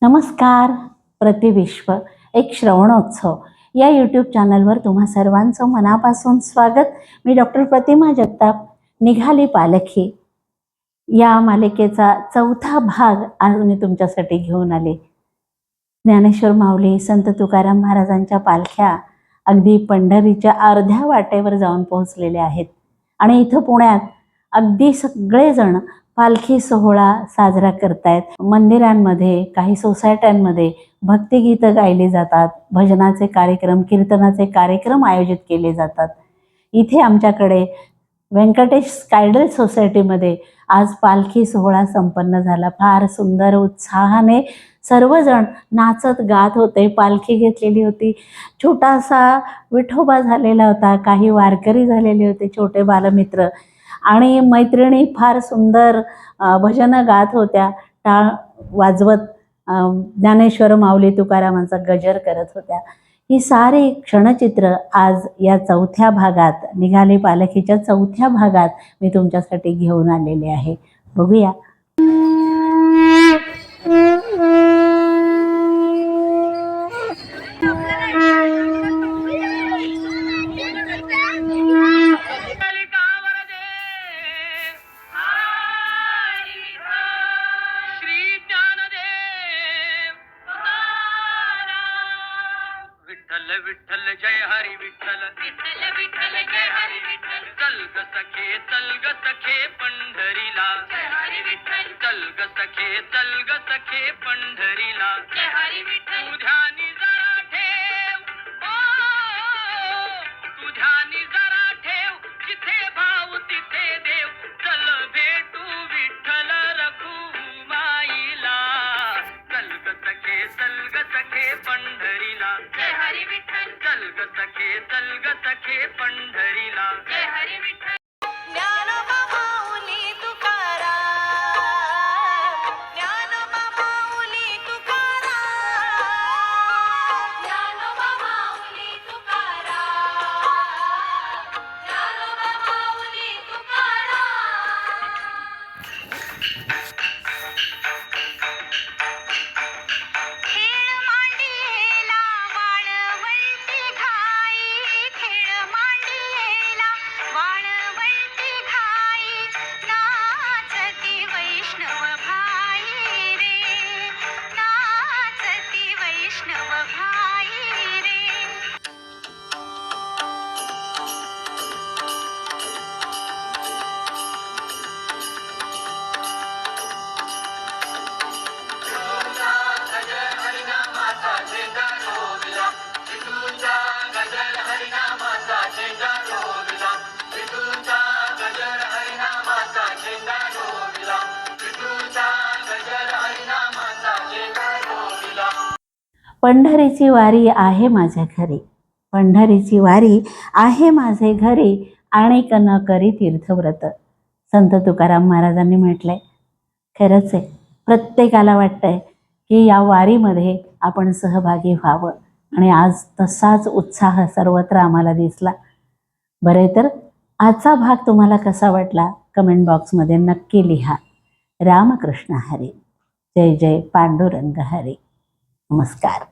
नमस्कार. प्रतिविश्व एक श्रवणोत्सव या यूट्यूब चॅनलवर तुम्हा सर्वांचं मनापासून स्वागत. मी डॉक्टर प्रतिमा जगताप. निघाली पालखी या मालिकेचा चौथा भाग आज मी तुमच्यासाठी घेऊन आले. ज्ञानेश्वर माऊली संत तुकाराम महाराजांच्या पालख्या अगदी पंढरीच्या अर्ध्या वाटेवर जाऊन पोहोचलेल्या आहेत आणि इथं पुण्यात अगदी सगळेजण पालखी सोहळा साजरा करतायत. मंदिरांमध्ये, काही सोसायट्यांमध्ये भक्तिगीतं गायली जातात, भजनाचे कार्यक्रम, कीर्तनाचे कार्यक्रम आयोजित केले जातात. इथे आमच्याकडे व्यंकटेश स्कायडल सोसायटीमध्ये आज पालखी सोहळा संपन्न झाला. फार सुंदर उत्साहाने सर्वजण नाचत गात होते. पालखी घेतलेली होती. छोटासा विठोबा झालेला होता, काही वारकरी झालेले होते, छोटे बालमित्र आणि मैत्रिणी फार सुंदर भजनं गात होत्या. टाळ वाजवत ज्ञानेश्वर माऊली तुकारामांचा गजर करत होत्या. ही सारी क्षणचित्र आज या चौथ्या भागात, निघाली पालखीच्या चौथ्या भागात मी तुमच्यासाठी घेऊन आलेले आहे. बघूया. विठ्ठल विठ्ठल जय हरी विठ्ठल, विठ्ठल विठ्ठल जय हरी विठ्ठल. चल ग सखे पंढरीला, जय हरी विठ्ठल. चल ग सखे पंढरीला, जय हरी विठ्ठल. तुझ्यानी जरा ठेव, तुझ्यानी जरा ठेव, जिथे भाव तिथे देव. चल भेटू विठ्ठल रखुमाईला. चल ग सखे पंढरीला, जय हरी विठ्ठल. चल ग सखे पंढरीला, जय हरी विठ्ठल. ज्ञानोबा माऊली तुकाराम, ज्ञानोबा माऊली तुकाराम, ज्ञानोबा माऊली तुकाराम, ज्ञानोबा माऊली तुकाराम. खेळ मांडियेला वाळवंटी घाई, खेळ मांडियेला वाळवंटी घाई. नाचती वैष्णव भाई रे, नाचती वैष्णव भाई रे. पंढरीची वारी आहे माझ्या घरी, पंढरीची वारी आहे माझे घरी, आणिक न करी तीर्थव्रत. संत तुकाराम महाराजांनी म्हटलंय. खरंच आहे, प्रत्येकाला वाटतंय की या वारीमध्ये आपण सहभागी व्हावं आणि आज तसाच उत्साह सर्वत्र आम्हाला दिसला. बरे, तर आजचा भाग तुम्हाला कसा वाटला कमेंट बॉक्समध्ये नक्की लिहा. रामकृष्ण हरी. जय जय पांडुरंग हरी. नमस्कार.